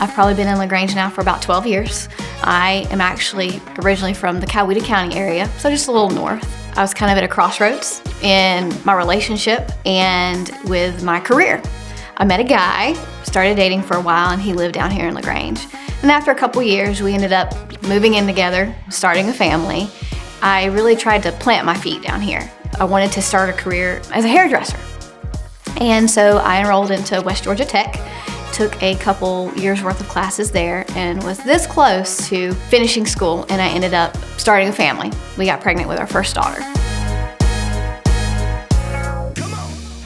I've probably been in LaGrange now for about 12 years. I am actually originally from the Coweta County area, so just a little north. I was kind of at a crossroads in my relationship and with my career. I met a guy, started dating for a while, and he lived down here in LaGrange. And after a couple years, we ended up moving in together, starting a family. I really tried to plant my feet down here. I wanted to start a career as a hairdresser. And so I enrolled into West Georgia Tech, took a couple years worth of classes there, and was this close to finishing school, and I ended up starting a family. We got pregnant with our first daughter.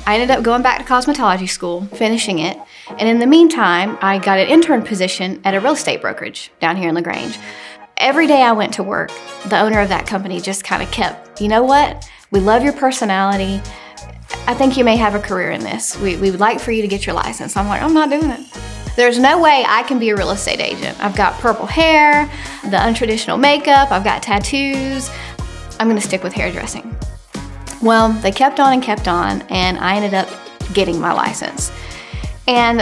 I ended up going back to cosmetology school, finishing it, and in the meantime, I got an intern position at a real estate brokerage down here in LaGrange. Every day I went to work, the owner of that company just kind of kept, you know what, we love your personality. I think you may have a career in this. We would like for you to get your license. I'm like, I'm not doing it. There's no way I can be a real estate agent. I've got purple hair, the untraditional makeup, I've got tattoos. I'm gonna stick with hairdressing. Well, they kept on, and I ended up getting my license. And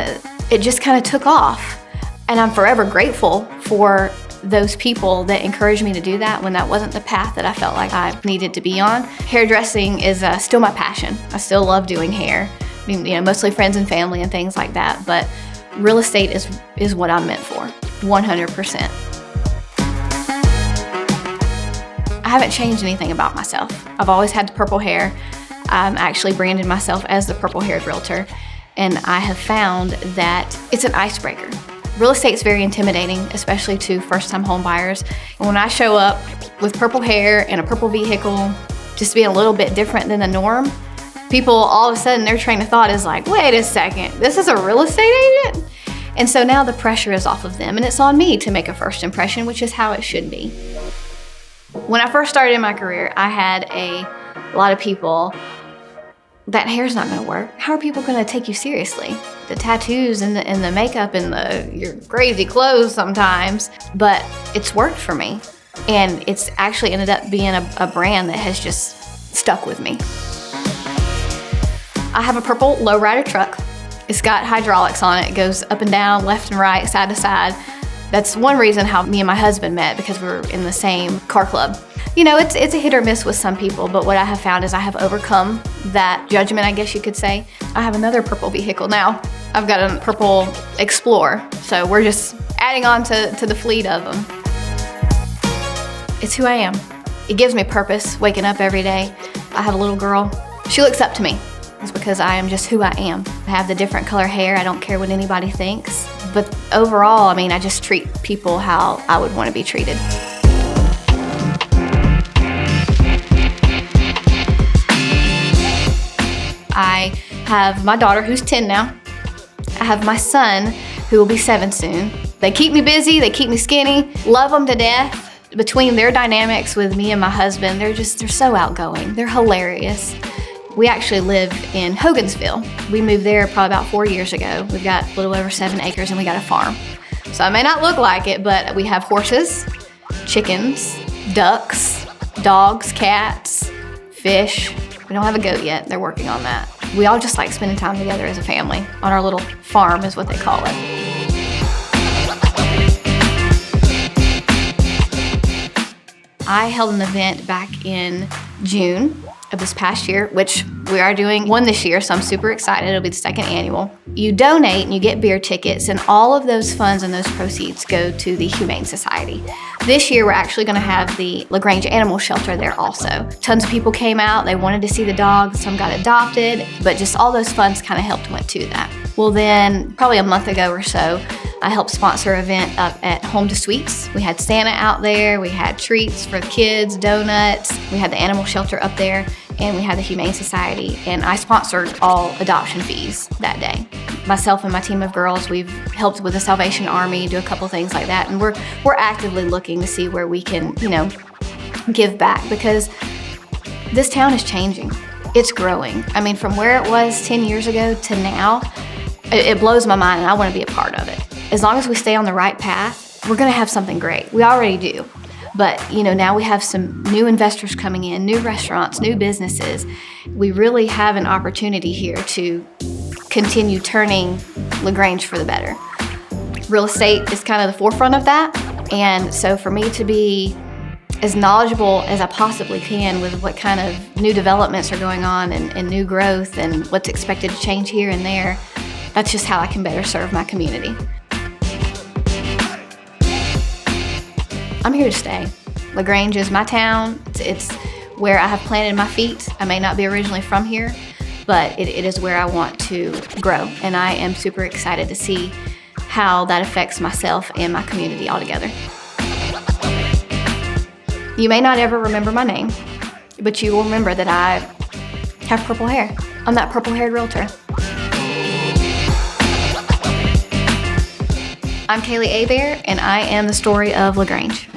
it just kind of took off. And I'm forever grateful for those people that encouraged me to do that when that wasn't the path that I felt like I needed to be on. Hairdressing is still my passion. I still love doing hair. I mean, mostly friends and family and things like that, but real estate is what I'm meant for, 100%. I haven't changed anything about myself. I've always had the purple hair. I'm actually branded myself as the Purple Haired Realtor, and I have found that it's an icebreaker. Real estate's very intimidating, especially to first-time home buyers. And when I show up with purple hair and a purple vehicle, just being a little bit different than the norm, people all of a sudden, their train of thought is like, wait a second, this is a real estate agent? And so now the pressure is off of them, and it's on me to make a first impression, which is how it should be. When I first started in my career, I had a lot of people, that hair's not gonna work. How are people gonna take you seriously? The tattoos and the makeup and your crazy clothes sometimes, but it's worked for me. And it's actually ended up being a brand that has just stuck with me. I have a purple lowrider truck. It's got hydraulics on it. It goes up and down, left and right, side to side. That's one reason how me and my husband met, because we were in the same car club. It's a hit or miss with some people, but what I have found is I have overcome that judgment, I guess you could say. I have another purple vehicle now. I've got a purple Explorer, so we're just adding on to the fleet of them. It's who I am. It gives me purpose, waking up every day. I have a little girl. She looks up to me. It's because I am just who I am. I have the different color hair. I don't care what anybody thinks. But overall, I just treat people how I would want to be treated. I have my daughter, who's 10 now. I have my son, who will be 7 soon. They keep me busy, they keep me skinny, love them to death. Between their dynamics with me and my husband, they're so outgoing. They're hilarious. We actually live in Hogansville. We moved there probably about 4 years ago. We've got a little over 7 acres and we got a farm. So I may not look like it, but we have horses, chickens, ducks, dogs, cats, fish. We don't have a goat yet. They're working on that. We all just like spending time together as a family on our little farm is what they call it. I held an event back in June of this past year, which we are doing one this year, so I'm super excited. It'll be the 2nd annual. You donate and you get beer tickets, and all of those funds and those proceeds go to the Humane Society. This year, we're actually gonna have the LaGrange Animal Shelter there also. Tons of people came out, they wanted to see the dogs, some got adopted, but just all those funds kind of went to that. Well then, probably a month ago or so, I helped sponsor an event up at Home to Sweets. We had Santa out there, we had treats for the kids, donuts, we had the animal shelter up there, and we had the Humane Society, and I sponsored all adoption fees that day. Myself and my team of girls, we've helped with the Salvation Army, do a couple things like that, and we're actively looking to see where we can, give back, because this town is changing. It's growing. From where it was 10 years ago to now, it blows my mind, and I want to be a part of it. As long as we stay on the right path, we're going to have something great. We already do. But, now we have some new investors coming in, new restaurants, new businesses. We really have an opportunity here to continue turning LaGrange for the better. real estate is kind of the forefront of that. And so for me to be as knowledgeable as I possibly can with what kind of new developments are going on and new growth and what's expected to change here and there, that's just how I can better serve my community. I'm here to stay. LaGrange is my town. It's where I have planted my feet. I may not be originally from here, but it is where I want to grow. And I am super excited to see how that affects myself and my community altogether. You may not ever remember my name, but you will remember that I have purple hair. I'm that Purple Haired Realtor. I'm Kaley Hebert, and I am the story of LaGrange.